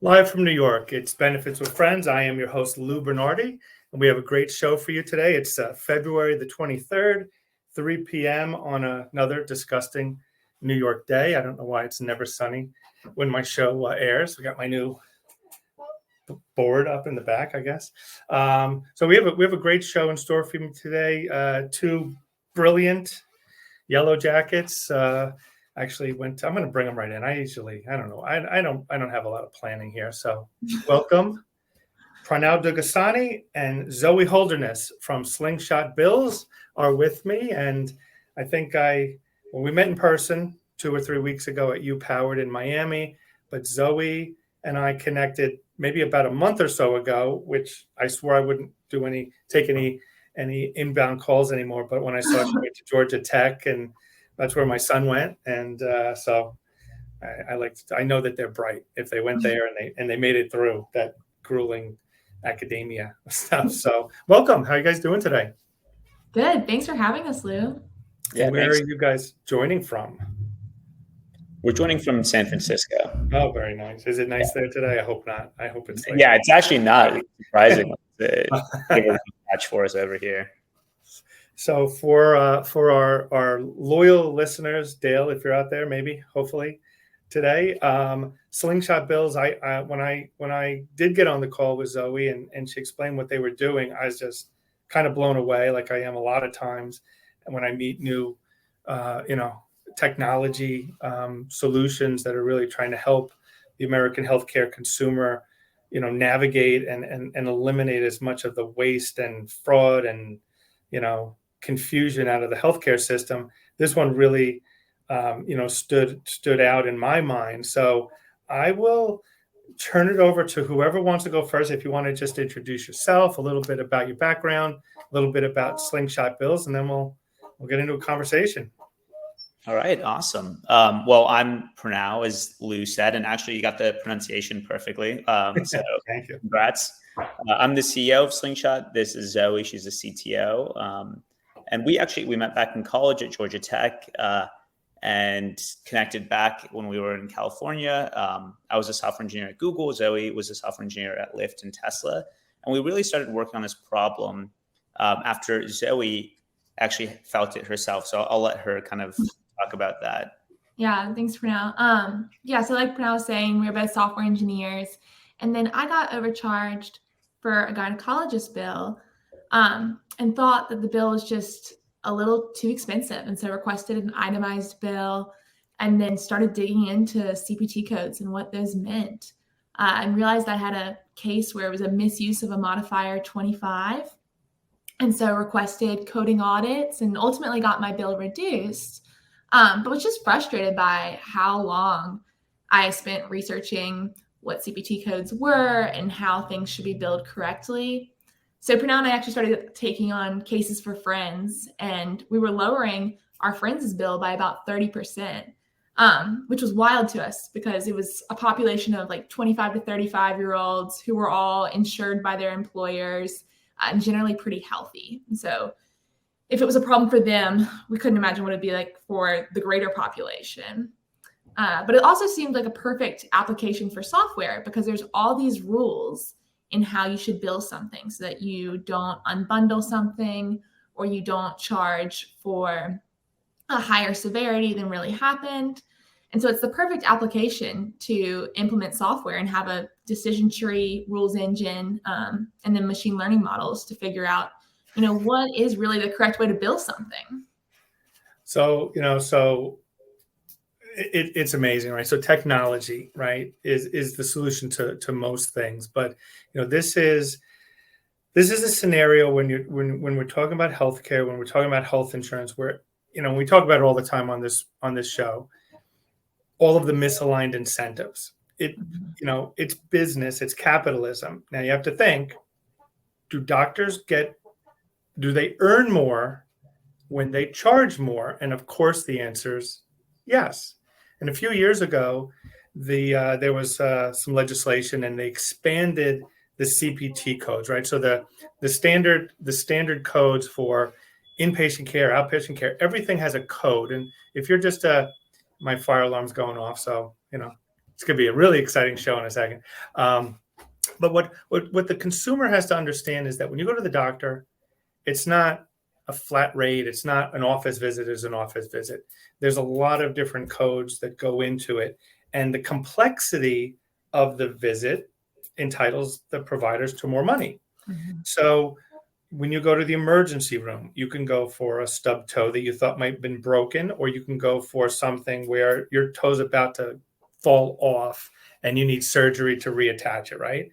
Live from New York, it's Benefits with Friends. I am your host, Lou Bernardi, and we have a great show for you today. It's February the 23rd, 3 p.m. on another disgusting New York day. I don't know why it's never sunny when my show airs. We got my new board up in the back, I guess. So we have a great show in store for you today. Two brilliant Yellow Jackets. Actually I'm going to bring them right in. I don't have a lot of planning here. So welcome, Pranov Duggasani and Zoe Holderness from Slingshot Bills are with me. And I think we met in person 2 or 3 weeks ago at U Powered in Miami, but Zoe and I connected maybe about a month or so ago, which I swore I wouldn't take any inbound calls anymore. But when I saw she went to Georgia Tech, and that's where my son went, and so I know that they're bright if they went there and they made it through that grueling academia stuff. So welcome. How are you guys doing today? Good. Thanks for having us, Lou. Yeah, where are you guys joining from? We're joining from San Francisco. Oh, very nice. Is it nice there today? I hope not. I hope it's Yeah, it's actually not surprising. They were patch for us over here. So for our loyal listeners, Dale, if you're out there, hopefully today, Slingshot Bills. When I did get on the call with Zoe and she explained what they were doing, I was just kind of blown away, like I am a lot of times. And when I meet new, technology solutions that are really trying to help the American healthcare consumer, navigate and eliminate as much of the waste and fraud and confusion out of the healthcare system. This one really, stood out in my mind. So I will turn it over to whoever wants to go first. If you want to just introduce yourself, a little bit about your background, a little bit about Slingshot Bills, and then we'll get into a conversation. All right, awesome. Well, I'm Pranov, as Lou said, and actually you got the pronunciation perfectly. So Thank you. Congrats. I'm the CEO of Slingshot. This is Zoe. She's the CTO. And we met back in college at Georgia Tech and connected back when we were in California. I was a software engineer at Google. Zoe was a software engineer at Lyft and Tesla. And we really started working on this problem after Zoe actually felt it herself. So I'll let her kind of talk about that. Yeah, thanks, Pranov. So like Pranov was saying, we were both software engineers. And then I got overcharged for a gynecologist bill and thought that the bill was just a little too expensive. And so requested an itemized bill and then started digging into CPT codes and what those meant and realized I had a case where it was a misuse of a modifier 25. And so requested coding audits and ultimately got my bill reduced, but was just frustrated by how long I spent researching what CPT codes were and how things should be billed correctly. So Pranov and I actually started taking on cases for friends, and we were lowering our friends' bill by about 30%, which was wild to us because it was a population of like 25 to 35-year-olds who were all insured by their employers and generally pretty healthy. And so if it was a problem for them, we couldn't imagine what it'd be like for the greater population. But it also seemed like a perfect application for software because there's all these rules in how you should bill something so that you don't unbundle something or you don't charge for a higher severity than really happened. And so it's the perfect application to implement software and have a decision tree, rules engine, and then machine learning models to figure out, what is really the correct way to bill something. So, it's amazing, right? So technology, right, is the solution to most things. But this is a scenario when we're talking about healthcare, when we're talking about health insurance, where we talk about it all the time on this show. All of the misaligned incentives. It's business, it's capitalism. Now you have to think: do they earn more when they charge more? And of course, the answer is yes. And a few years ago, there was some legislation, and they expanded the CPT codes, right? So the standard codes for inpatient care, outpatient care, everything has a code. And if you're just my fire alarm's going off, so It's going to be a really exciting show in a second. But what the consumer has to understand is that when you go to the doctor, it's not a flat rate. It's not an office visit is an office visit. There's a lot of different codes that go into it. And the complexity of the visit entitles the providers to more money. Mhm. So when you go to the emergency room, you can go for a stub toe that you thought might have been broken, or you can go for something where your toe's about to fall off and you need surgery to reattach it, right?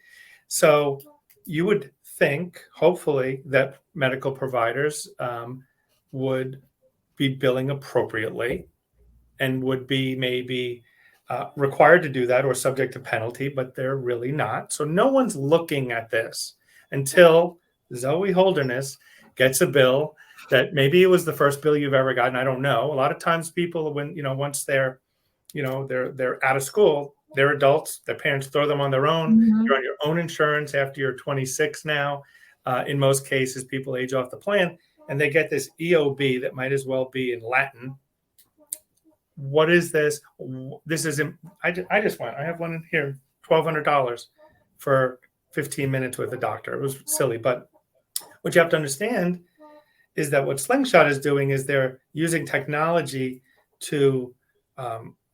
So you would think, hopefully, that medical providers would be billing appropriately and would be maybe required to do that or subject to penalty, but they're really not. So no one's looking at this until Zoe Holderness gets a bill that maybe it was the first bill you've ever gotten. I don't know. A lot of times people, when, once they're out of school, they're adults, their parents throw them on their own. Mhm. You're on your own insurance after you're 26 now. In most cases, people age off the plan and they get this EOB that might as well be in Latin. What is this? This isn't, I have one in here, $1,200 for 15 minutes with a doctor. It was silly, but what you have to understand is that what Slingshot is doing is they're using technology to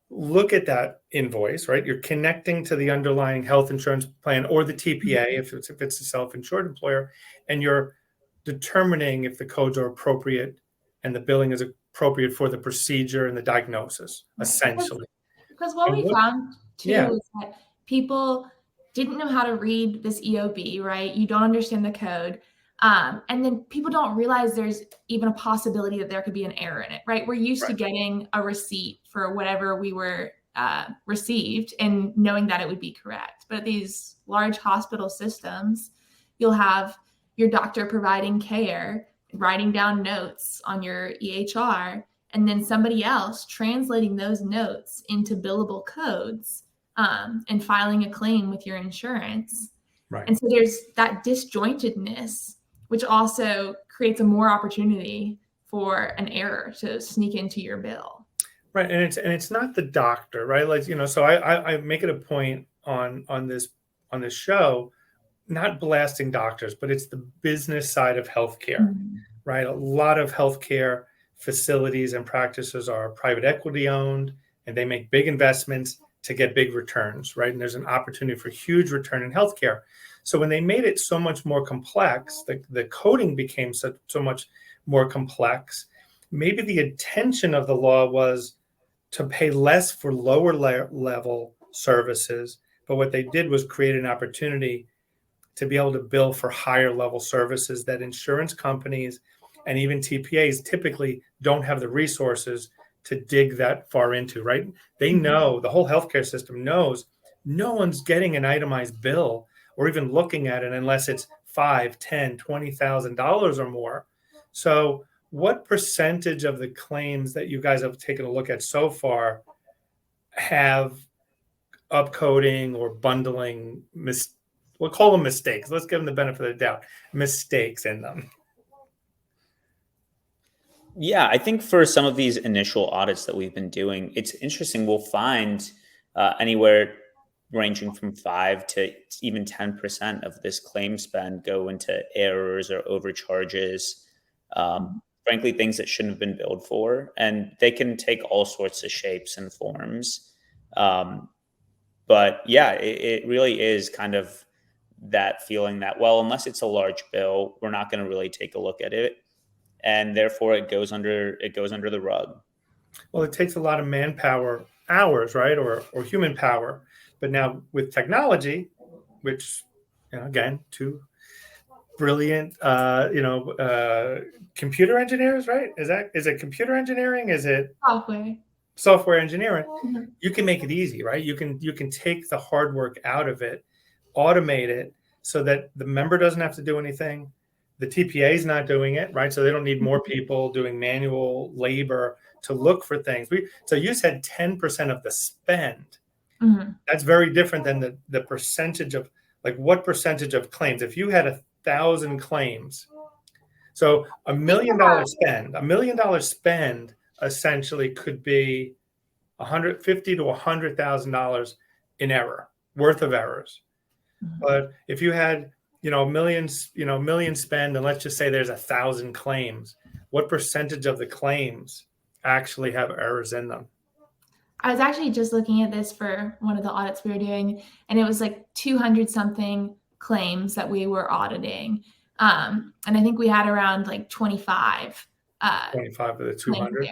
look at that invoice, right? You're connecting to the underlying health insurance plan or the TPA if it's a self-insured employer, and you're determining if the codes are appropriate and the billing is appropriate for the procedure and the diagnosis, essentially. Because what And we found too yeah. is that people didn't know how to read this EOB, right? You don't understand the code. And then people don't realize there's even a possibility that there could be an error in it, right? We're used to getting a receipt for whatever we were received and knowing that it would be correct. But these large hospital systems, you'll have your doctor providing care, writing down notes on your EHR, and then somebody else translating those notes into billable codes and filing a claim with your insurance. Right. And so there's that disjointedness, which also creates a more opportunity for an error to sneak into your bill. Right. And it's not the doctor, right? Like, so I make it a point on this show, not blasting doctors, but it's the business side of healthcare, right? A lot of healthcare facilities and practices are private equity owned, and they make big investments to get big returns, right? And there's an opportunity for huge return in healthcare. So when they made it so much more complex, the coding became so much more complex. Maybe the intention of the law was to pay less for lower level services, but what they did was create an opportunity to be able to bill for higher level services that insurance companies and even TPAs typically don't have the resources to dig that far into, right? They know, the whole healthcare system knows no one's getting an itemized bill or even looking at it unless it's $5,000, $10,000, $20,000 or more. So what percentage of the claims that you guys have taken a look at so far have upcoding or bundling, we'll call them mistakes. Let's give them the benefit of the doubt, mistakes in them? Yeah, I think for some of these initial audits that we've been doing, it's interesting. We'll find anywhere ranging from 5 to even 10% of this claim spend go into errors or overcharges, frankly, things that shouldn't have been billed for. And they can take all sorts of shapes and forms. But yeah, it really is kind of that feeling that, well, unless it's a large bill, we're not going to really take a look at it. And therefore it goes under the rug. Well, it takes a lot of manpower hours, right? Or human power. But now with technology, which, again, two brilliant, computer engineers, right? Is it computer engineering? Is it software engineering? Mm-hmm. You can make it easy, right? You can take the hard work out of it, automate it so that the member doesn't have to do anything. The TPA is not doing it, right? So they don't need more people doing manual labor to look for things. So you said 10% of the spend. Mm-hmm. That's very different than the percentage of, like, what percentage of claims? If you had 1,000 claims, so $1 million spend essentially could be $150,000 to $100,000 in error, worth of errors. But if you had, millions spend, and let's just say there's 1,000 claims, what percentage of the claims actually have errors in them? I was actually just looking at this for one of the audits we were doing, and it was like 200 something claims that we were auditing. And I think we had around like 25. 25 of the 200.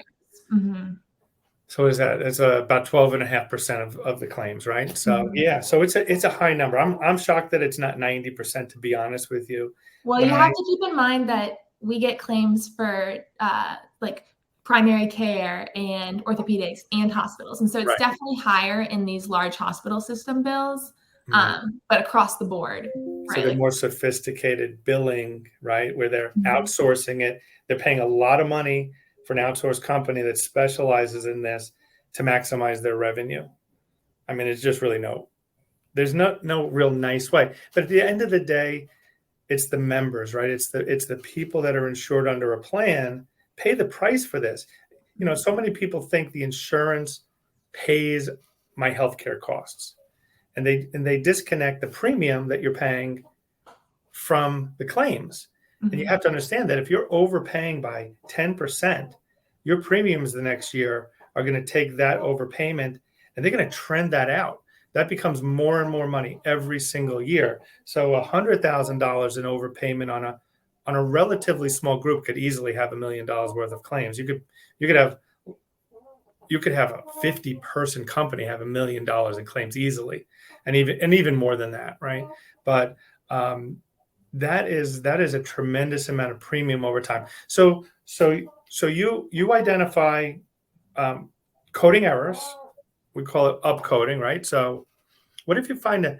Mm-hmm. So it's about 12.5% of the claims, right? So Mhm. so it's a high number. I'm shocked that it's not 90%, to be honest with you. Well, you have to keep in mind that we get claims for like primary care and orthopedics and hospitals. And so it's Right. definitely higher in these large hospital system bills, but across the board. So Right? the more sophisticated billing, right, where they're Mhm. outsourcing it, they're paying a lot of money for an outsourced company that specializes in this to maximize their revenue. I mean, it's just really there's no real nice way. But at the end of the day, it's the members, right? It's the people that are insured under a plan pay the price for this. So many people think the insurance pays my healthcare costs, and they disconnect the premium that you're paying from the claims. And you have to understand that if you're overpaying by 10%, your premiums the next year are going to take that overpayment and they're going to trend that out. That becomes more and more money every single year. So $100,000 in overpayment on a relatively small group could easily have $1 million worth of claims. You could have a 50-person company have $1 million in claims easily, and even more than that, right? But that is a tremendous amount of premium over time. So you identify coding errors. We call it upcoding, right? So what if you find a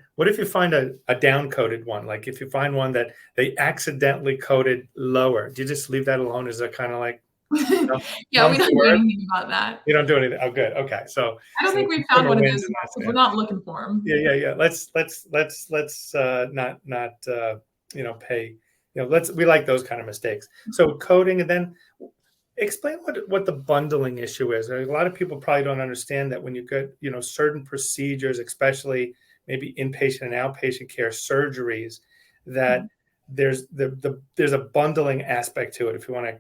down coded one? Like if you find one that they accidentally coded lower, do you just leave that alone? Is that kind of like yeah, we don't do anything about that. You don't do anything. Oh, good. Okay, so I don't think we've found one of those yet. We're not looking for them. Yeah. Let's not pay. We like those kind of mistakes. So coding, and then explain what the bundling issue is. A lot of people probably don't understand that when you get certain procedures, especially maybe inpatient and outpatient care surgeries, that there's a bundling aspect to it. If you want to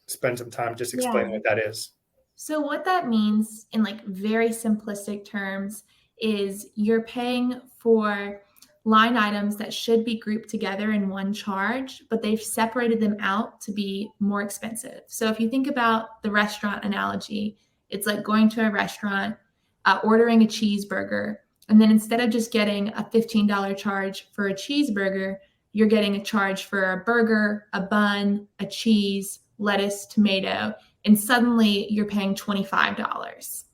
spend some time just explaining what that is. So what that means in like very simplistic terms is you're paying for line items that should be grouped together in one charge, but they've separated them out to be more expensive. So if you think about the restaurant analogy, it's like going to a restaurant, ordering a cheeseburger, and then instead of just getting a $15 charge for a cheeseburger, you're getting a charge for a burger, a bun, a cheese, lettuce, tomato, and suddenly you're paying $25.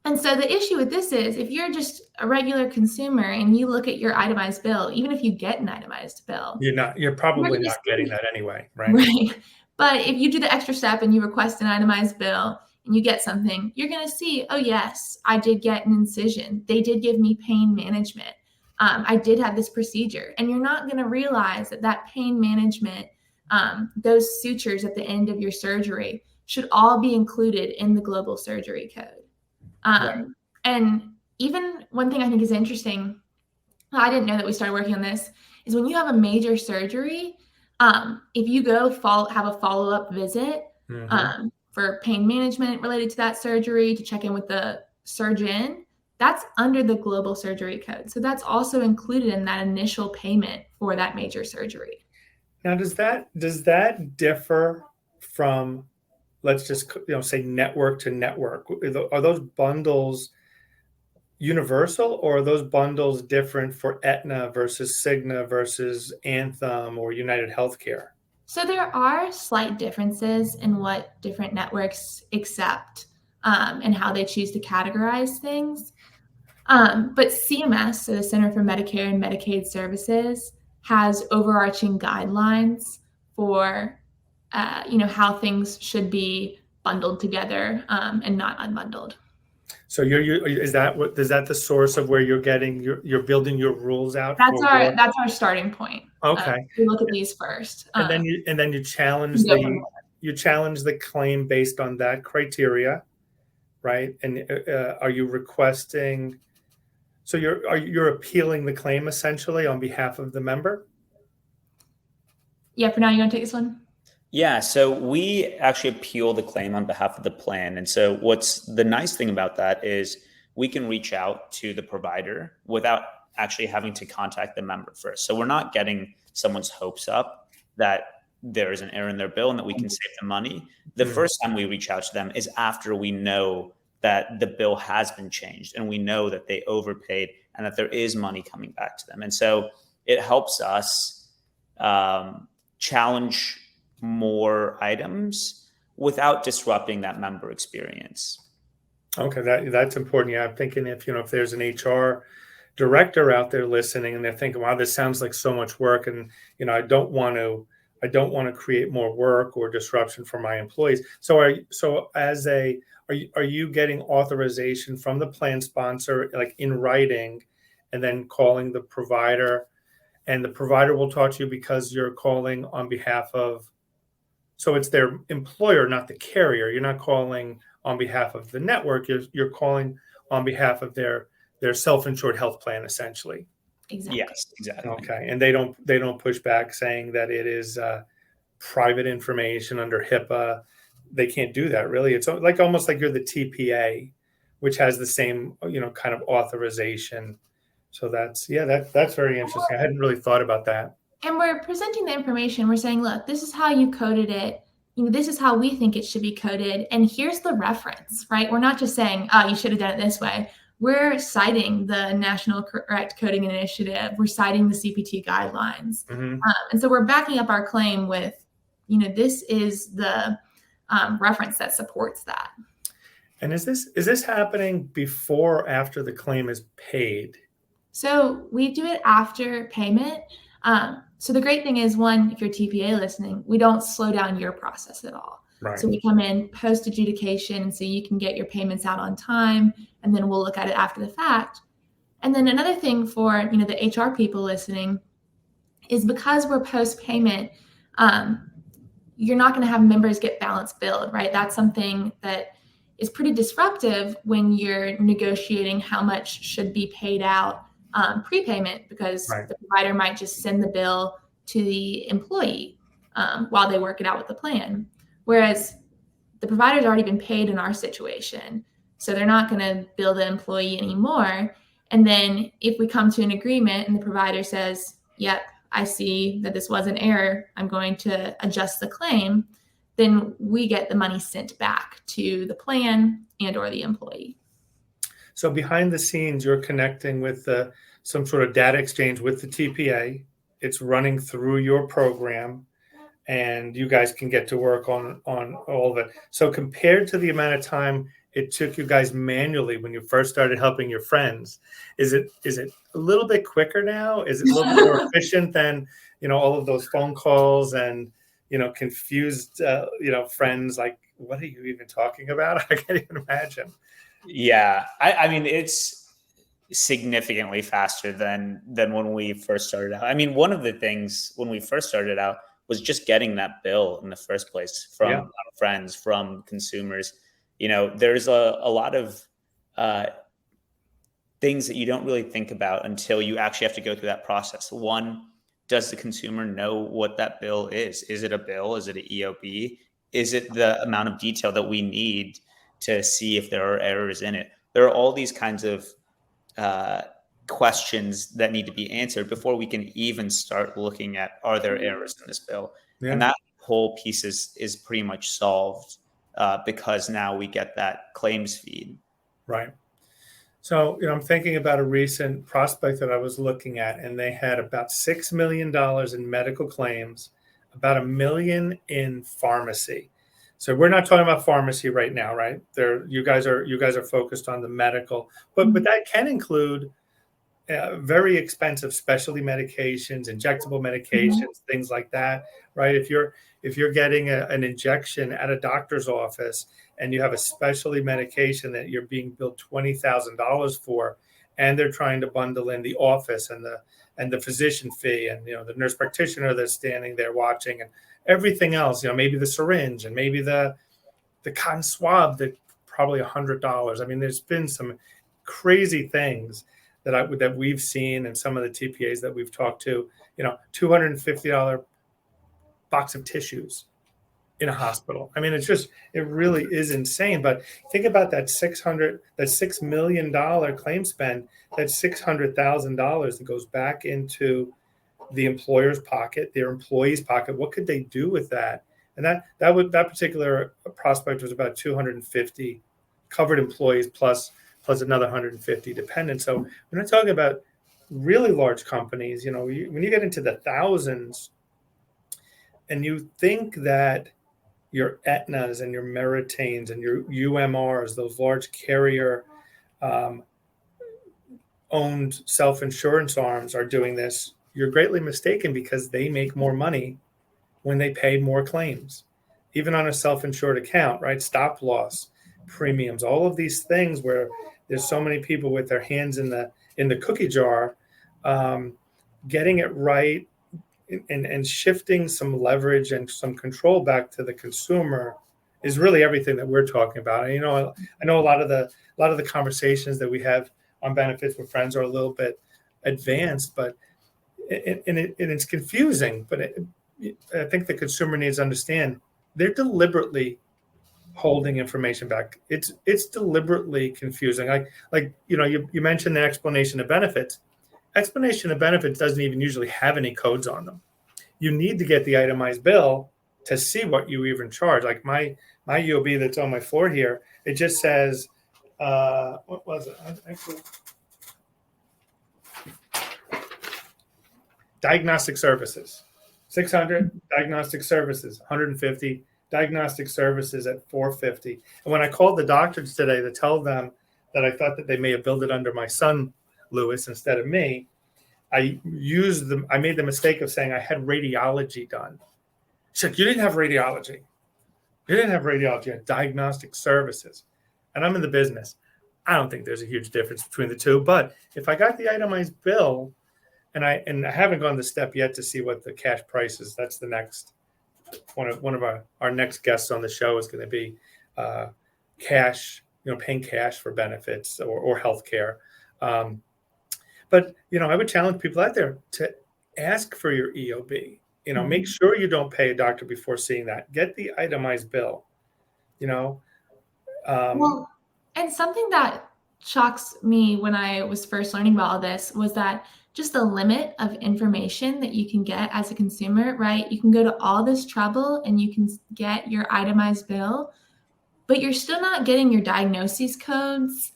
And so the issue with this is if you're just a regular consumer and you look at your itemized bill, even if you get an itemized bill, you're probably not getting that anyway, right? Right. But if you do the extra step and you request an itemized bill and you get something, you're going to see, oh yes, I did get an incision. They did give me pain management. I did have this procedure. And you're not going to realize that pain management, those sutures at the end of your surgery should all be included in the global surgery code. And even one thing I think is interesting, I didn't know that we started working on this, is when you have a major surgery, if you go have a follow-up visit for pain management related to that surgery, to check in with the surgeon, that's under the global surgery code. So that's also included in that initial payment for that major surgery. Now, does that differ from, let's just say, network to network? Are those bundles universal, or are those bundles different for Aetna versus Cigna versus Anthem or United Healthcare? So there are slight differences in what different networks accept and how they choose to categorize things. But CMS, so the Center for Medicare and Medicaid Services, has overarching guidelines for how things should be bundled together and not unbundled. So is that the source of where you're building your rules out? That's our starting point. Okay. We look at these first. And then you challenge the claim based on that criteria. right? And are you requesting? So you're appealing the claim essentially on behalf of the member? Yeah, for now, you want to take this one? Yeah, so we actually appeal the claim on behalf of the plan. And so what's the nice thing about that is we can reach out to the provider without actually having to contact the member first. So we're not getting someone's hopes up that there is an error in their bill and that we can save them money. The first time we reach out to them is after we know that the bill has been changed and we know that they overpaid and that there is money coming back to them. And so it helps us challenge more items without disrupting that member experience. Okay, that's important. Yeah, I'm thinking if there's an HR director out there listening and they're thinking, wow, this sounds like so much work, and I don't want to create more work or disruption for my employees. So are you getting authorization from the plan sponsor, like in writing, and then calling the provider, and the provider will talk to you because you're calling on behalf of, so it's their employer, not the carrier. You're not calling on behalf of the network. You're calling on behalf of their self-insured health plan, essentially. Exactly. Yes, exactly. Okay, and they don't push back saying that it is private information under HIPAA. They can't do that, really. It's like almost like you're the TPA, which has the same kind of authorization. So that's very interesting. I hadn't really thought about that. And we're presenting the information. We're saying, look, this is how you coded it. This is how we think it should be coded. And here's the reference, right? We're not just saying, oh, you should have done it this way. We're citing the National Correct Coding Initiative. We're citing the CPT guidelines. And so we're backing up our claim with, this is the reference that supports that. And is this happening before or after the claim is paid? So we do it after payment. So the great thing is, one, if you're TPA listening, we don't slow down your process at all. Right. So we come in post adjudication, so you can get your payments out on time, and then we'll look at it after the fact. And then another thing for the HR people listening is, because we're post payment, you're not going to have members get balance billed, right? That's something that is pretty disruptive when you're negotiating how much should be paid out prepayment, because the provider might just send the bill to the employee while they work it out with the plan. Whereas the provider's already been paid in our situation, so they're not going to bill the employee anymore. And then if we come to an agreement and the provider says, yep, I see that this was an error, I'm going to adjust the claim, then we get the money sent back to the plan and or the employee. So behind the scenes, you're connecting with some sort of data exchange with the TPA. It's running through your program, and you guys can get to work on all of it. So compared to the amount of time it took you guys manually when you first started helping your friends, is it a little bit quicker now? Is it a little bit more efficient than all of those phone calls and confused friends like, what are you even talking about? I can't even imagine. Yeah, I mean, it's significantly faster than when we first started out. I mean, one of the things when we first started out was just getting that bill in the first place from our friends, from consumers. There's a lot of things that you don't really think about until you actually have to go through that process. One, does the consumer know what that bill is? Is it a bill? Is it an EOB? Is it the amount of detail that we need to see if there are errors in it? There are all these kinds of questions that need to be answered before we can even start looking at, are there errors in this bill? Yeah. And that whole piece is pretty much solved because now we get that claims feed. Right. So, I'm thinking about a recent prospect that I was looking at, and they had about $6 million in medical claims, about $1 million in pharmacy. So we're not talking about pharmacy right now, right? You guys are focused on the medical, but that can include very expensive specialty medications, injectable medications, things like that, right? If you're getting an injection at a doctor's office and you have a specialty medication that you're being billed $20,000 for, and they're trying to bundle in the office and the physician fee and the nurse practitioner that's standing there watching and everything else, maybe the syringe and maybe the cotton swab that probably $100. I mean, there's been some crazy things that we've seen, and some of the TPAs that we've talked to, $250 box of tissues in a hospital. I mean, it really is insane. But think about that $6 million claim spend, that's $600,000 that goes back into the employer's pocket, their employee's pocket. What could they do with that? And that particular prospect was about 250 covered employees plus another 150 dependents. So we're not talking about really large companies. When you get into the thousands, and you think that your Aetnas and your Meritanes and your UMRs, those large carrier owned self-insurance arms, are doing this, you're greatly mistaken, because they make more money when they pay more claims, even on a self-insured account, right? Stop loss premiums, all of these things where there's so many people with their hands in the cookie jar, getting it right and shifting some leverage and some control back to the consumer is really everything that we're talking about. And, I know a lot of the conversations that we have on benefits with friends are a little bit advanced, but it's confusing. But I think the consumer needs to understand they're deliberately holding information back. It's deliberately confusing. You mentioned the explanation of benefits. Explanation of benefits doesn't even usually have any codes on them. You need to get the itemized bill to see what you even charge. Like my UOB that's on my floor here, it just says, what was it? Actually, diagnostic services, 600, diagnostic services, 150, diagnostic services at 450. And when I called the doctors today to tell them that I thought that they may have billed it under my son, Lewis, instead of me, I made the mistake of saying I had radiology done. She said, you didn't have radiology. You didn't have radiology, you had diagnostic services. And I'm in the business. I don't think there's a huge difference between the two. But if I got the itemized bill, and I haven't gone the step yet to see what the cash price is, that's the next one of our next guests on the show is going to be cash, paying cash for benefits or healthcare. But I would challenge people out there to ask for your EOB. Make sure you don't pay a doctor before seeing that. Get the itemized bill. Well, and something that shocks me when I was first learning about all this was that just the limit of information that you can get as a consumer, right? You can go to all this trouble and you can get your itemized bill, but you're still not getting your diagnoses codes.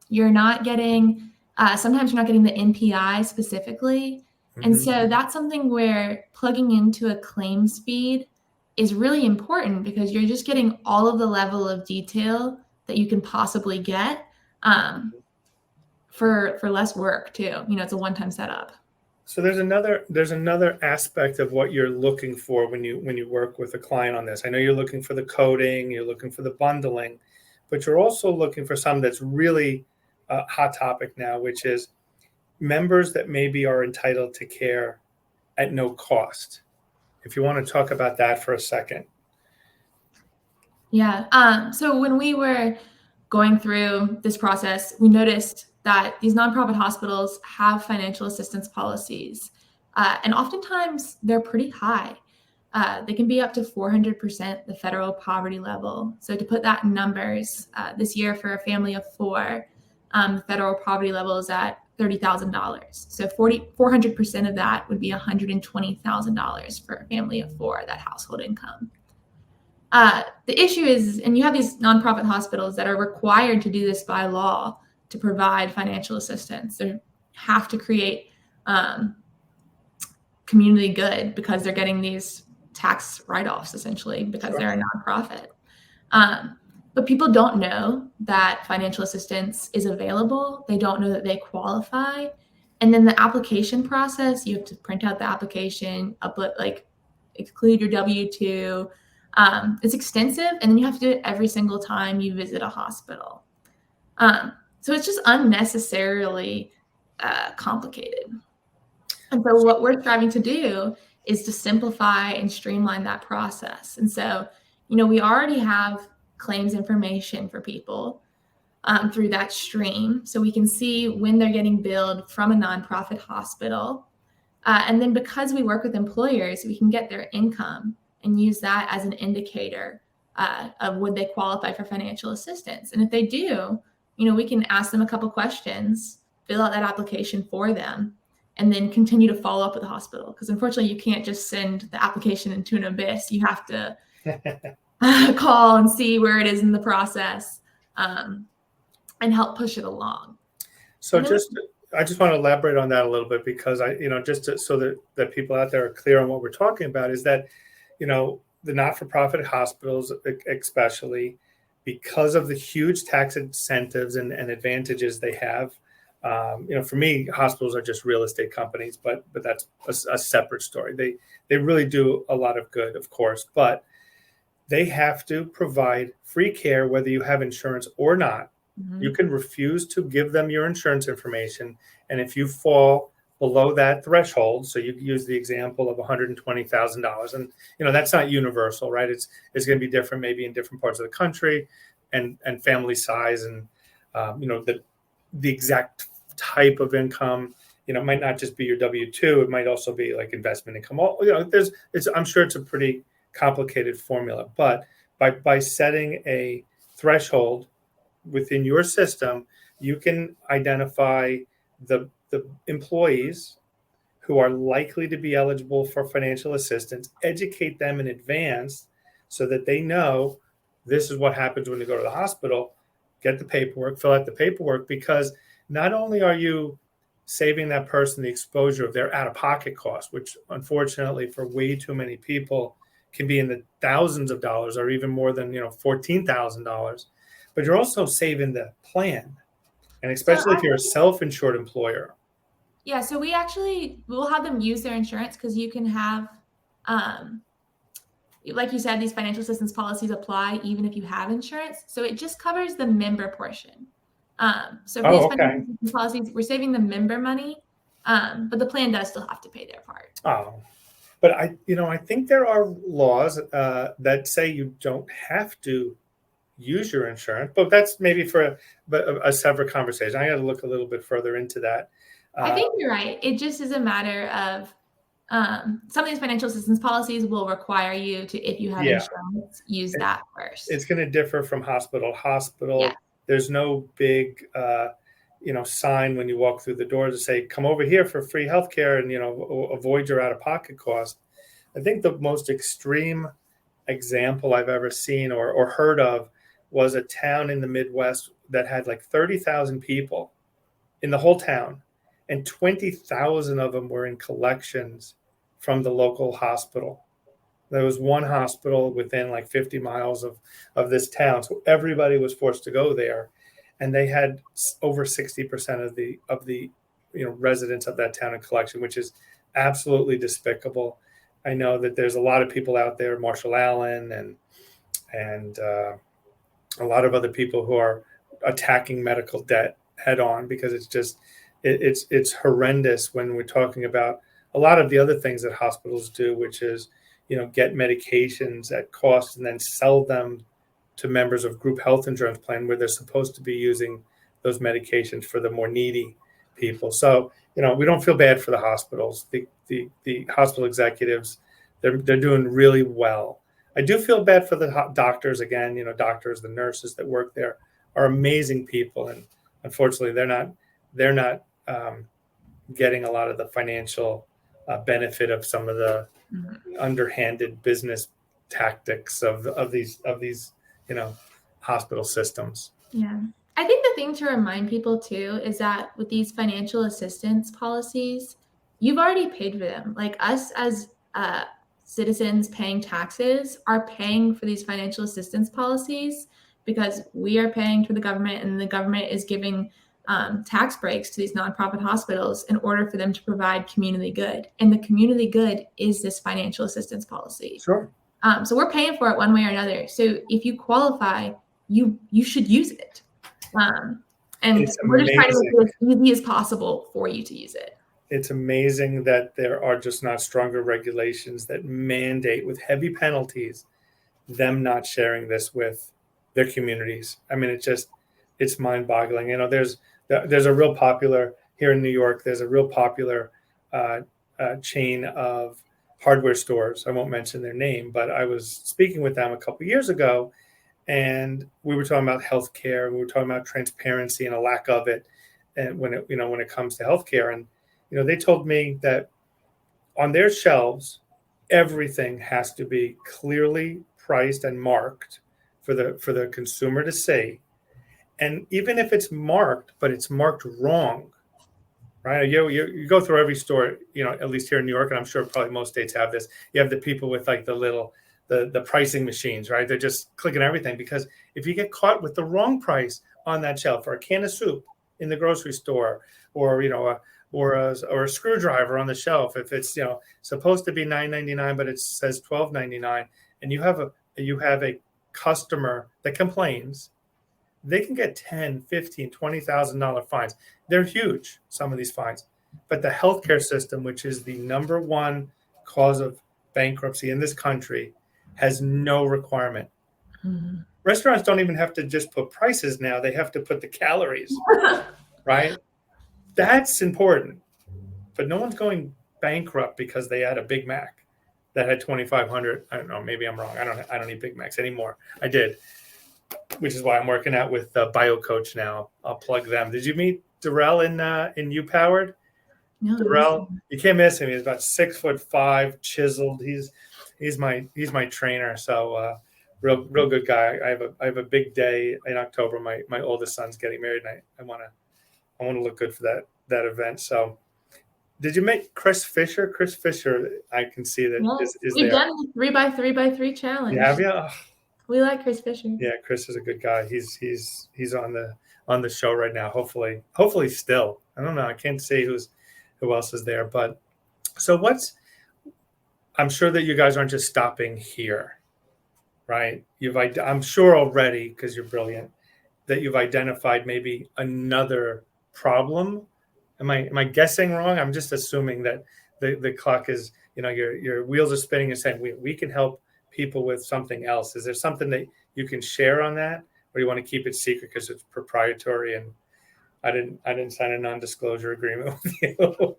You're not getting, sometimes you're not getting the NPI specifically. Mm-hmm. And so that's something where plugging into a claims feed is really important, because you're just getting all of the level of detail that you can possibly get for less work too. It's a one-time setup. So there's another aspect of what you're looking for when you work with a client on this. I know you're looking for the coding, you're looking for the bundling, but you're also looking for something that's really a hot topic now, which is members that maybe are entitled to care at no cost. If you want to talk about that for a second. Yeah. So when we were going through this process, we noticed that these nonprofit hospitals have financial assistance policies, and oftentimes they're pretty high. They can be up to 400% the federal poverty level. So to put that in numbers, this year for a family of four, the federal poverty level is at $30,000. So 400% of that would be $120,000 for a family of four, that household income. The issue is, and you have these nonprofit hospitals that are required to do this by law to provide financial assistance. They have to create community good because they're getting these tax write-offs essentially because they're a nonprofit. But people don't know that financial assistance is available. They don't know that they qualify. And then the application process, you have to print out the application, include your W-2. It's extensive, and then you have to do it every single time you visit a hospital. So it's just unnecessarily complicated. And so what we're striving to do is to simplify and streamline that process. And so, we already have claims information for people through that stream. So we can see when they're getting billed from a nonprofit hospital. And then because we work with employers, we can get their income and use that as an indicator of would they qualify for financial assistance. And if they do, we can ask them a couple questions, fill out that application for them, and then continue to follow up with the hospital. Because unfortunately, you can't just send the application into an abyss. You have to call and see where it is in the process and help push it along. So I just want to elaborate on that a little bit, because so that people out there are clear on what we're talking about, is that, the not-for-profit hospitals, especially because of the huge tax incentives and advantages they have. For me, hospitals are just real estate companies, but that's a separate story. They really do a lot of good, of course, but they have to provide free care whether you have insurance or not. Mm-hmm. You can refuse to give them your insurance information, and if you fall below that threshold, so you use the example of $120,000, and that's not universal, right? It's going to be different, maybe in different parts of the country, and family size, and the exact type of income. It might not just be your W-2. It might also be like investment income. I'm sure it's a pretty complicated formula, but by setting a threshold within your system, you can identify the employees who are likely to be eligible for financial assistance, educate them in advance so that they know this is what happens when you go to the hospital, get the paperwork, fill out the paperwork, because not only are you saving that person the exposure of their out-of-pocket costs, which unfortunately for way too many people can be in the thousands of dollars or even more than $14,000, but you're also saving the plan, and especially if you're a self-insured employer. Yeah, so we'll have them use their insurance, because you can have, like you said, these financial assistance policies apply even if you have insurance. So it just covers the member portion. So for these financial assistance policies, we're saving the member money, but the plan does still have to pay their part. Oh, but I think there are laws that say you don't have to use your insurance, but that's maybe for a separate conversation. I got to look a little bit further into that. I think you're right. It just is a matter of some of these financial assistance policies will require you to, if you have insurance, use that first. It's going to differ from hospital to hospital. Yeah. There's no big, sign when you walk through the door to say, come over here for free healthcare and, avoid your out-of-pocket cost. I think the most extreme example I've ever seen or heard of was a town in the Midwest that had like 30,000 people in the whole town, and 20,000 of them were in collections from the local hospital. There was one hospital within like 50 miles of this town, so everybody was forced to go there, and they had over 60% of the residents of that town in collection, which is absolutely despicable. I know that there's a lot of people out there, Marshall Allen and a lot of other people who are attacking medical debt head on, because it's horrendous when we're talking about a lot of the other things that hospitals do, which is, get medications at cost and then sell them to members of group health insurance plan where they're supposed to be using those medications for the more needy people. So, we don't feel bad for the hospitals. The hospital executives, they're doing really well. I do feel bad for the doctors. Again, doctors, the nurses that work there are amazing people, and unfortunately, they're not getting a lot of the financial benefit of some of the underhanded business tactics of these hospital systems. Yeah. I think the thing to remind people too is that with these financial assistance policies, you've already paid for them. Like us as citizens paying taxes are paying for these financial assistance policies because we are paying for the government, and the government is giving tax breaks to these nonprofit hospitals in order for them to provide community good. And the community good is this financial assistance policy. Sure. So we're paying for it one way or another. So if you qualify, you should use it. And we're just trying to make it as easy as possible for you to use it. It's amazing that there are just not stronger regulations that mandate with heavy penalties them not sharing this with their communities. I mean, it's mind-boggling. There's a real popular here in New York. There's a real popular chain of hardware stores. I won't mention their name, but I was speaking with them a couple of years ago, and we were talking about healthcare. We were talking about transparency and a lack of it, and when it comes to healthcare, and they told me that on their shelves, everything has to be clearly priced and marked for the consumer to see. And even if it's marked, but it's marked wrong, right? You go through every store, at least here in New York, and I'm sure probably most states have this. You have the people with like the pricing machines, right? They're just clicking everything, because if you get caught with the wrong price on that shelf for a can of soup in the grocery store, or a screwdriver on the shelf, if it's supposed to be $9.99 but it says $12.99, and you have a customer that complains, they can get $10,000, $15,000, $20,000 fines. They're huge, some of these fines. But the healthcare system, which is the number one cause of bankruptcy in this country, has no requirement. Mm-hmm. Restaurants don't even have to just put prices now. They have to put the calories, right? That's important. But no one's going bankrupt because they had a Big Mac that had 2,500. I don't know. Maybe I'm wrong. I don't eat Big Macs anymore. I did, which is why I'm working out with BioCoach now. I'll plug them. Did you meet Darrell in UPowered? No, Darrell, you can't miss him. He's about 6'5", chiseled. He's my trainer. So real good guy. I have a big day in October. My oldest son's getting married, and I want to look good for that event. So, did you meet Chris Fisher? Chris Fisher, I can see that yes. is We've there. done the 3x3x3 challenge. You have you? Oh. We like Chris Fisher. Yeah, Chris is a good guy. He's on the show right now. Hopefully still. I don't know. I can't see who else is there. But so I'm sure that you guys aren't just stopping here, right? I'm sure already, because you're brilliant, that you've identified maybe another problem. Am I guessing wrong? I'm just assuming that the clock is, your wheels are spinning and saying we can help people with something else. Is there something that you can share on that, or do you want to keep it secret because it's proprietary and I didn't sign a non-disclosure agreement with you?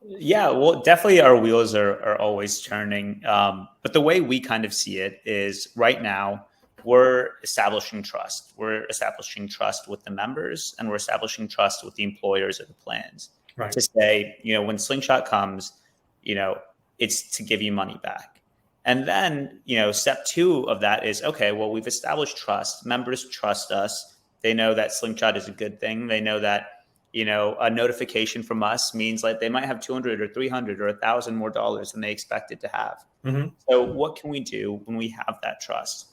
Yeah, well, definitely our wheels are always turning. But the way we kind of see it is right now we're establishing trust. We're establishing trust with the members, and we're establishing trust with the employers of the plans. Right. To say, when Slingshot comes, it's to give you money back. And then, step 2 of that is, okay, well, we've established trust. Members trust us. They know that Slingshot is a good thing. They know that, a notification from us means like they might have 200 or 300 or 1,000 more dollars than they expected to have. Mm-hmm. So what can we do when we have that trust?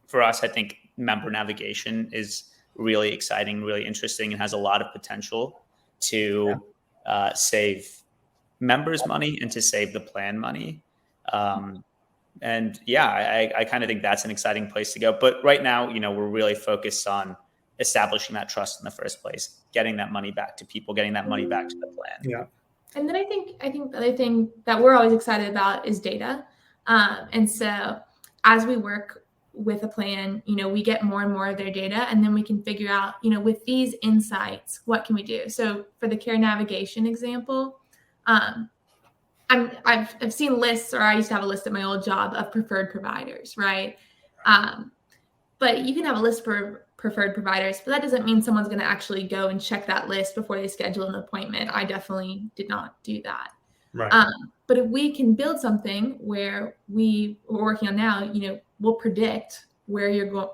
For us, I think member navigation is really exciting, really interesting, and has a lot of potential to save members money and to save the plan money. And yeah, I kind of think that's an exciting place to go. But right now, we're really focused on establishing that trust in the first place, getting that money back to people, getting that money back to the plan. Yeah. And then I think the other thing that we're always excited about is data. And so as we work with a plan, we get more and more of their data, and then we can figure out, with these insights, what can we do? So for the care navigation example, I've seen lists, or I used to have a list at my old job of preferred providers, right? But you can have a list for preferred providers, but that doesn't mean someone's going to actually go and check that list before they schedule an appointment. I definitely did not do that. Right. But if we can build something where we're working on now, we'll predict where you're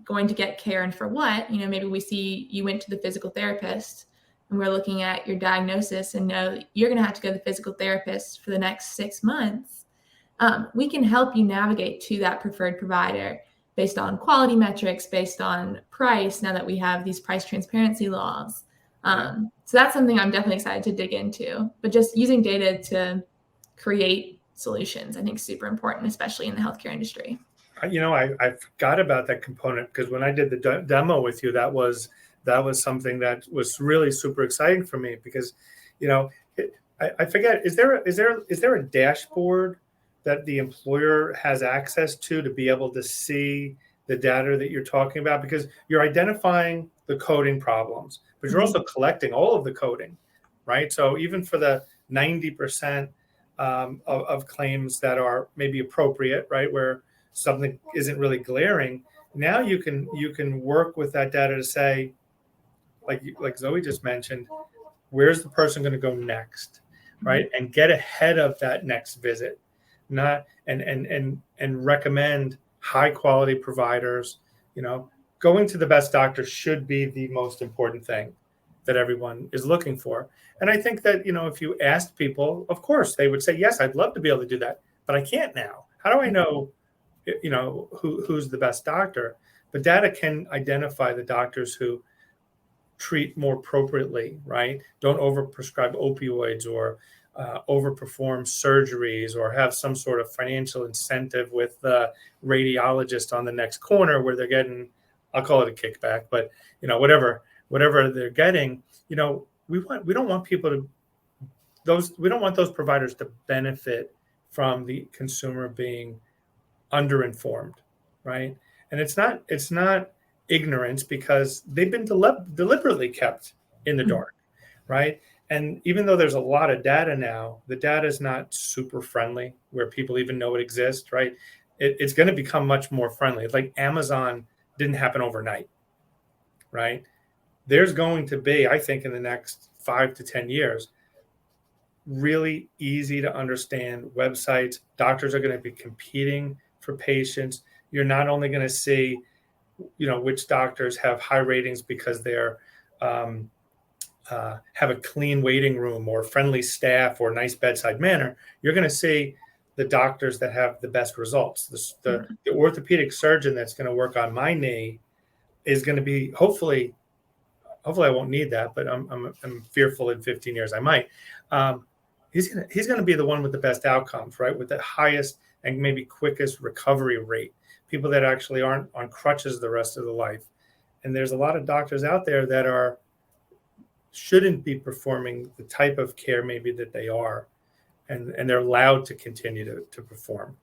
going to get care and for what. Maybe we see you went to the physical therapist, and we're looking at your diagnosis and know you're going to have to go to the physical therapist for the next 6 months. We can help you navigate to that preferred provider based on quality metrics, based on price, now that we have these price transparency laws. So that's something I'm definitely excited to dig into. But just using data to create solutions, I think, is super important, especially in the healthcare industry. I forgot about that component, because when I did the demo with you, that was something that was really super exciting for me, because, I forget, is there a dashboard that the employer has access to be able to see the data that you're talking about, because you're identifying the coding problems, but you're also collecting all of the coding, right? So even for the 90% of claims that are maybe appropriate, right, where something isn't really glaring, now you can work with that data to say, like Zoe just mentioned, where's the person going to go next, right? And get ahead of that next visit, not and recommend high quality providers. Going to the best doctor should be the most important thing that everyone is looking for. And I think that, if you asked people, of course they would say, yes, I'd love to be able to do that, but I can't now. How do I know, who's the best doctor? But data can identify the doctors who treat more appropriately, right? Don't overprescribe opioids or overperform surgeries or have some sort of financial incentive with the radiologist on the next corner where they're getting, I'll call it a kickback, but whatever they're getting, we don't want people to we don't want those providers to benefit from the consumer being underinformed, right? And it's not ignorance, because they've been deliberately kept in the dark, right? And even though there's a lot of data now, the data is not super friendly where people even know it exists, right? It's going to become much more friendly. It's like Amazon didn't happen overnight, right? There's going to be, I think, in the next 5 to 10 years, really easy to understand websites. Doctors are going to be competing for patients. You're not only going to see, which doctors have high ratings because they're have a clean waiting room or friendly staff or nice bedside manner. You're going to see the doctors that have the best results. The orthopedic surgeon that's going to work on my knee is going to be hopefully I won't need that, but I'm fearful in 15 years I might. He's going to be the one with the best outcomes, right? With the highest and maybe quickest recovery rate. People that actually aren't on crutches the rest of their life. And there's a lot of doctors out there that shouldn't be performing the type of care maybe that they are, and they're allowed to continue to perform.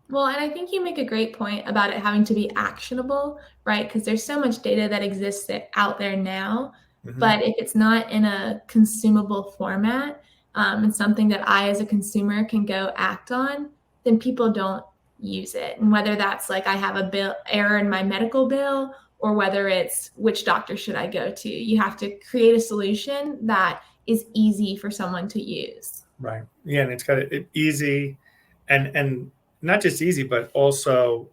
Well, and I think you make a great point about it having to be actionable, right? Because there's so much data that exists out there now, but if it's not in a consumable format, and something that I as a consumer can go act on, then people don't use it. And whether that's like I have a bill error in my medical bill, or whether it's which doctor should I go to, you have to create a solution that is easy for someone to use. Right. Yeah, and it's got it easy, and not just easy, but also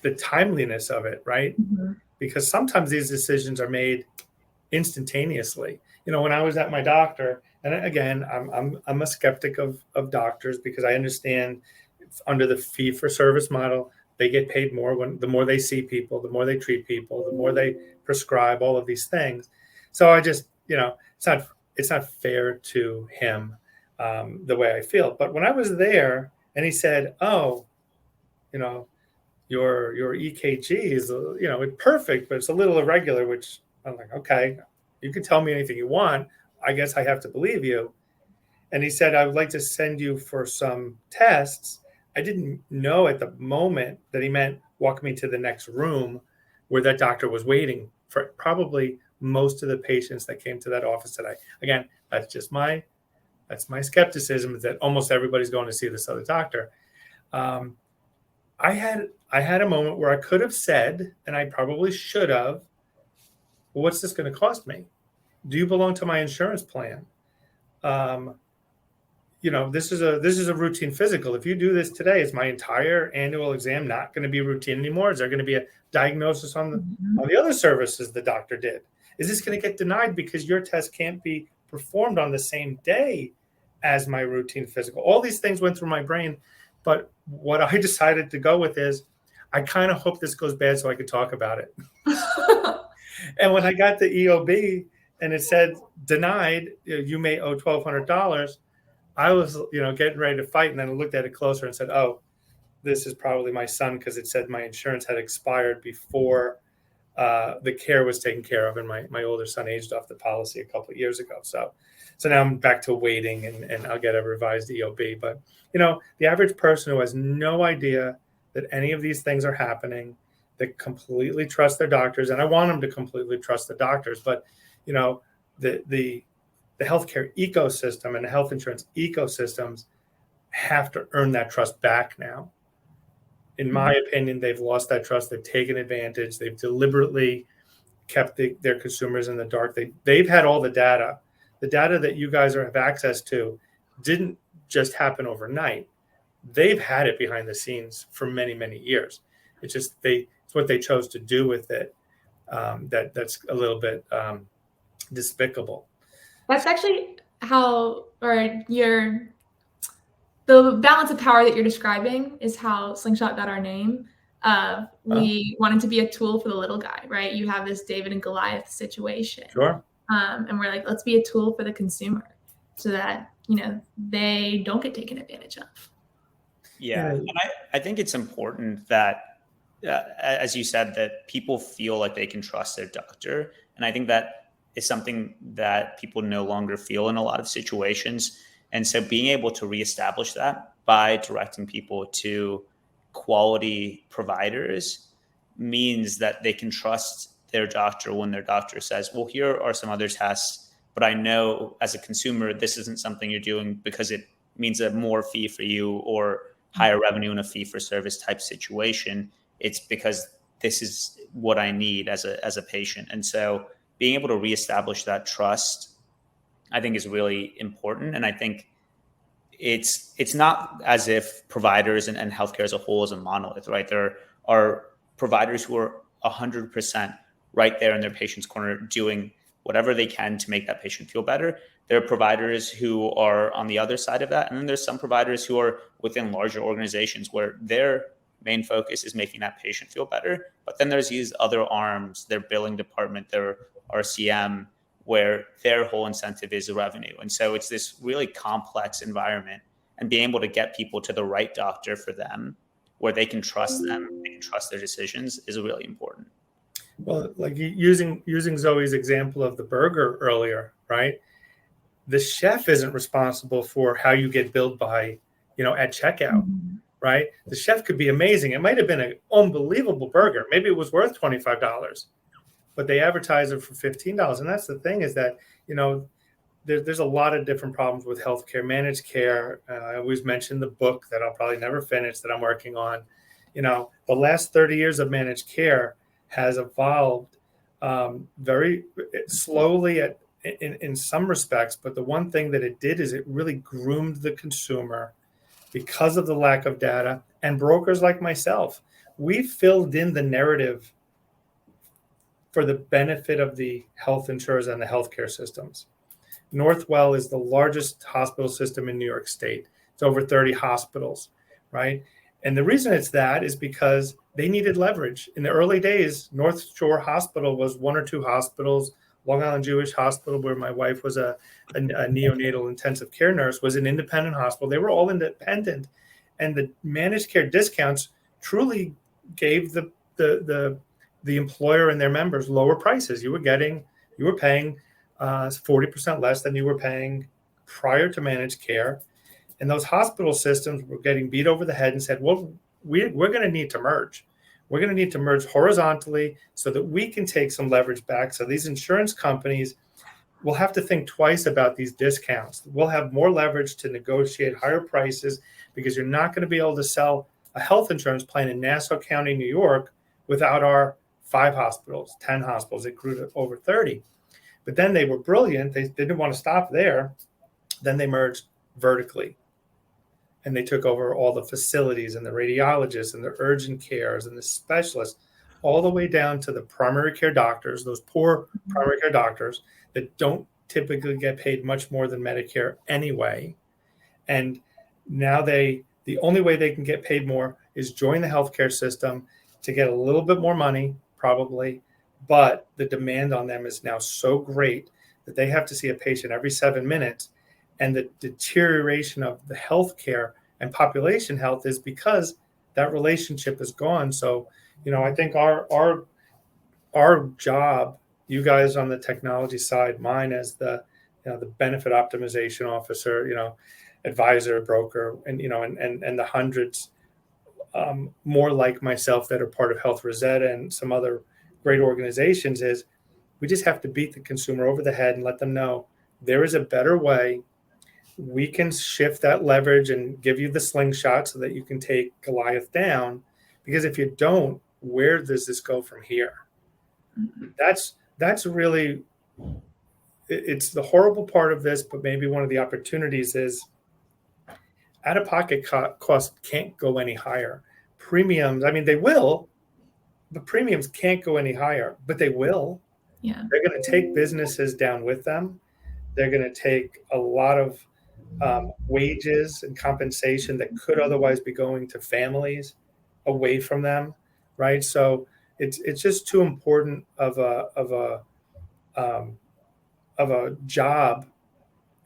the timeliness of it, right? Because sometimes these decisions are made instantaneously. When I was at my doctor, and again, I'm a skeptic of doctors, because I understand under the fee-for-service model, they get paid more the more they see people, the more they treat people, the more they prescribe all of these things. So I just, it's not fair to him the way I feel. But when I was there and he said, "Oh, your EKG is, it's perfect, but it's a little irregular," which I'm like, okay, you can tell me anything you want. I guess I have to believe you. And he said, "I would like to send you for some tests." I didn't know at the moment that he meant walk me to the next room where that doctor was waiting for probably most of the patients that came to that office today. Again, that's my skepticism, is that almost everybody's going to see this other doctor. I had a moment where I could have said, and I probably should have, well, what's this going to cost me? Do you belong to my insurance plan? This is a routine physical. If you do this today, is my entire annual exam not going to be routine anymore? Is there going to be a diagnosis on the other services the doctor did? Is this going to get denied because your test can't be performed on the same day as my routine physical? All these things went through my brain, but what I decided to go with is, I kind of hope this goes bad so I could talk about it. And when I got the EOB and it said denied, you may owe $1,200. I was, getting ready to fight, and then I looked at it closer and said, "Oh, this is probably my son," because it said my insurance had expired before the care was taken care of, and my older son aged off the policy a couple of years ago. So now I'm back to waiting, and I'll get a revised EOB. But the average person who has no idea that any of these things are happening, that completely trust their doctors, and I want them to completely trust the doctors. But the healthcare ecosystem and the health insurance ecosystems have to earn that trust back now. In my opinion, they've lost that trust. They've taken advantage. They've deliberately kept their consumers in the dark. They've had all the data. The data that you guys have access to didn't just happen overnight. They've had it behind the scenes for many, many years. It's just it's what they chose to do with it. That's a little bit despicable. That's actually the balance of power that you're describing is how Slingshot got our name. We wanted to be a tool for the little guy, right? You have this David and Goliath situation. Sure. And we're like, let's be a tool for the consumer so that, they don't get taken advantage of. Yeah. And I think it's important that, as you said, that people feel like they can trust their doctor. And I think that is something that people no longer feel in a lot of situations. And so being able to reestablish that by directing people to quality providers means that they can trust their doctor when their doctor says, well, here are some other tests, but I know as a consumer, this isn't something you're doing because it means a more fee for you or higher revenue in a fee for service type situation. It's because this is what I need as a patient. And so being able to reestablish that trust, I think, is really important. And I think it's not as if providers and healthcare as a whole is a monolith, right? There are providers who are 100% right there in their patient's corner doing whatever they can to make that patient feel better. There are providers who are on the other side of that. And then there's some providers who are within larger organizations where their main focus is making that patient feel better. But then there's these other arms, their billing department, their RCM, where their whole incentive is revenue. And so it's this really complex environment, and being able to get people to the right doctor for them, where they can trust them, they can trust their decisions, is really important. Well, like using Zoe's example of the burger earlier, right? The chef isn't responsible for how you get billed by, at checkout, right? The chef could be amazing. It might have been an unbelievable burger. Maybe it was worth $25, but they advertise it for $15. And that's the thing, is that, there's a lot of different problems with healthcare, managed care. I always mention the book that I'll probably never finish that I'm working on. The last 30 years of managed care has evolved very slowly in some respects. But the one thing that it did is it really groomed the consumer because of the lack of data, and brokers like myself. We filled in the narrative for the benefit of the health insurers and the healthcare systems. Northwell is the largest hospital system in New York State. It's over 30 hospitals, right? And the reason it's that is because they needed leverage. In the early days, North Shore Hospital was one or two hospitals. Long Island Jewish Hospital, where my wife was a neonatal intensive care nurse, was an independent hospital. They were all independent. And the managed care discounts truly gave the employer and their members lower prices. You were paying 40% less than you were paying prior to managed care. And those hospital systems were getting beat over the head and said, well, we're going to need to merge. We're going to need to merge horizontally so that we can take some leverage back. So these insurance companies will have to think twice about these discounts. We'll have more leverage to negotiate higher prices, because you're not going to be able to sell a health insurance plan in Nassau County, New York, without our 5 hospitals, 10 hospitals. It grew to over 30. But then they were brilliant. They didn't want to stop there. Then they merged vertically. And they took over all the facilities and the radiologists and the urgent cares and the specialists, all the way down to the primary care doctors, those poor primary care doctors that don't typically get paid much more than Medicare anyway. And now the only way they can get paid more is join the healthcare system to get a little bit more money, probably. But the demand on them is now so great that they have to see a patient every 7 minutes. And the deterioration of the healthcare and population health is because that relationship is gone. So, I think our job, you guys on the technology side, mine as the benefit optimization officer, advisor, broker, and and the hundreds more like myself that are part of Health Rosetta and some other great organizations is we just have to beat the consumer over the head and let them know there is a better way. We can shift that leverage and give you the slingshot so that you can take Goliath down. Because if you don't, where does this go from here? That's really, it's the horrible part of this, but maybe one of the opportunities is out-of-pocket costs can't go any higher. Premiums, I mean, they will, but premiums can't go any higher, but they will. Yeah. They're going to take businesses down with them. They're going to take a lot of wages and compensation that could otherwise be going to families away from them, right? So it's just too important of a job,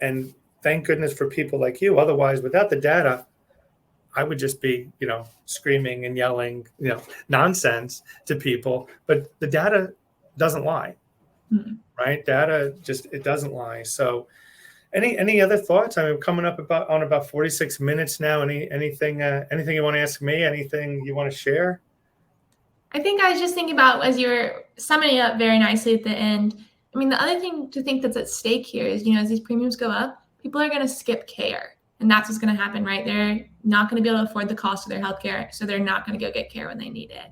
and thank goodness for people like you. Otherwise, without the data, I would just be, screaming and yelling, nonsense to people. But the data doesn't lie, right? Data it doesn't lie. So, any other thoughts? I mean, we're coming up about 46 minutes now. Anything you want to ask me? Anything you want to share? I think I was just thinking about, as you were summing it up very nicely at the end, I mean, the other thing to think that's at stake here is, as these premiums go up, people are going to skip care. And that's what's going to happen, right? They're not going to be able to afford the cost of their healthcare, so they're not going to go get care when they need it.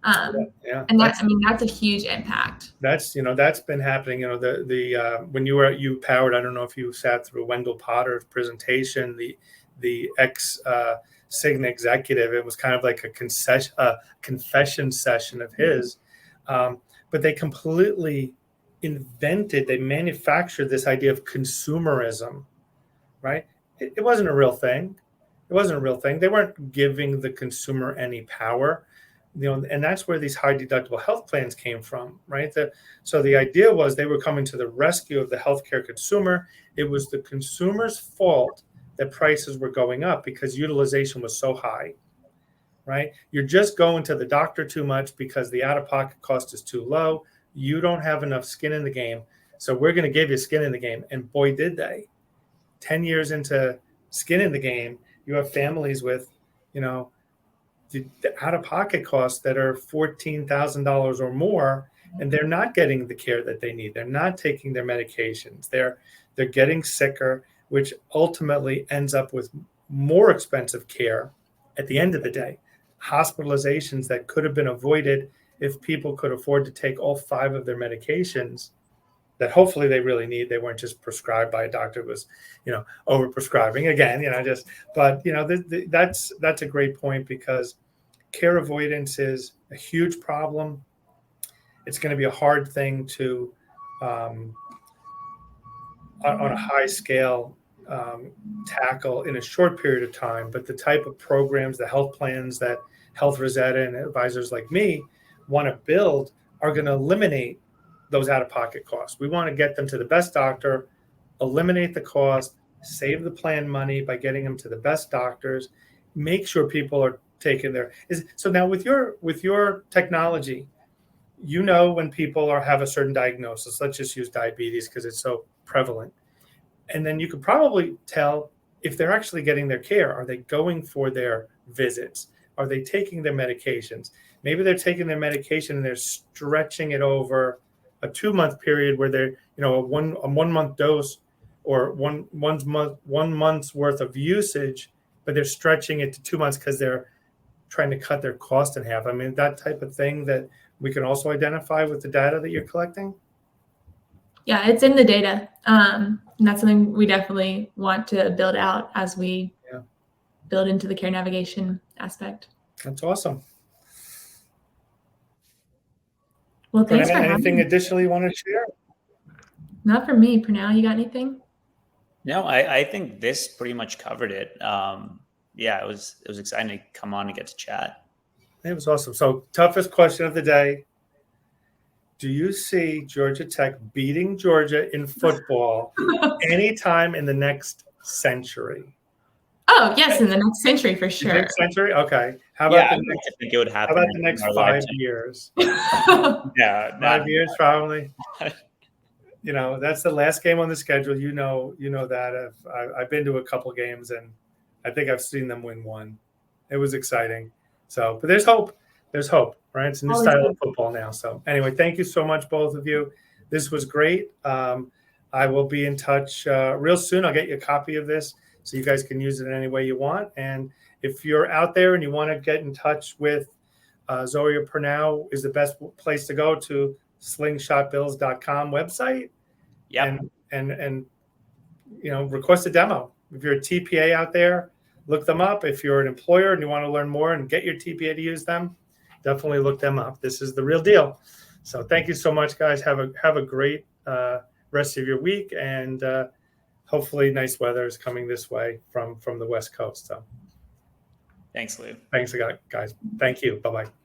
And that's a huge impact. That's been happening. When you powered, I don't know if you sat through Wendell Potter's presentation, the ex Cigna executive. It was kind of like a confession session of his, but they completely they manufactured this idea of consumerism, right? It wasn't a real thing. They weren't giving the consumer any power, and that's where these high deductible health plans came from, right? So the idea was they were coming to the rescue of the healthcare consumer. It was the consumer's fault that prices were going up because utilization was so high, right? You're just going to the doctor too much because the out-of-pocket cost is too low. You don't have enough skin in the game, so we're going to give you skin in the game. And boy, did they. 10 years into skin in the game, you have families with, the out-of-pocket costs that are $14,000 or more, and they're not getting the care that they need. They're not taking their medications. They're getting sicker, which ultimately ends up with more expensive care at the end of the day. Hospitalizations that could have been avoided if people could afford to take all 5 of their medications that hopefully they really need. They weren't just prescribed by a doctor who was, over prescribing again, that's a great point, because care avoidance is a huge problem. It's going to be a hard thing to, on a high scale, tackle in a short period of time. But the type of programs, the health plans that Health Rosetta and advisors like me want to build are going to eliminate those out-of-pocket costs. We want to get them to the best doctor, eliminate the cost, save the plan money by getting them to the best doctors, make sure people are taking so now with your technology, when people have a certain diagnosis. Let's just use diabetes because it's so prevalent. And then you could probably tell if they're actually getting their care. Are they going for their visits? Are they taking their medications? Maybe they're taking their medication and they're stretching it over a 2-month period where they're, a 1 month dose or one month's worth of usage, but they're stretching it to 2 months because they're trying to cut their cost in half. I mean, that type of thing that we can also identify with the data that you're collecting. Yeah, it's in the data. And that's something we definitely want to build out as we build into the care navigation aspect. That's awesome. Well, thanks for having me. Anything additionally you want to share? Not for me, Pranov. You got anything? No, I think this pretty much covered it. It was exciting to come on and get to chat. It was awesome. So, toughest question of the day. Do you see Georgia Tech beating Georgia in football anytime in the next century? Oh, yes, in the next century for sure. Next century? Okay. How about I think it would happen. How about the next 5 years? 5 years probably. That's the last game on the schedule. You know that. I've been to a couple games, and I think I've seen them win one. It was exciting. So, but there's hope. There's hope, right? It's a new Always style of hope. football now. So anyway, thank you so much, both of you. This was great. I will be in touch real soon. I'll get you a copy of this so you guys can use it in any way you want. And if you're out there and you want to get in touch with Zoe or Pranov, is the best place to go to slingshotbills.com website. Yeah. And request a demo. If you're a TPA out there, look them up. If you're an employer and you want to learn more and get your TPA to use them, definitely look them up. This is the real deal. So thank you so much, guys. Have a great rest of your week, and hopefully nice weather is coming this way from the West Coast. So Thanks, Lou. thanks, guys. Thank you. Bye-bye.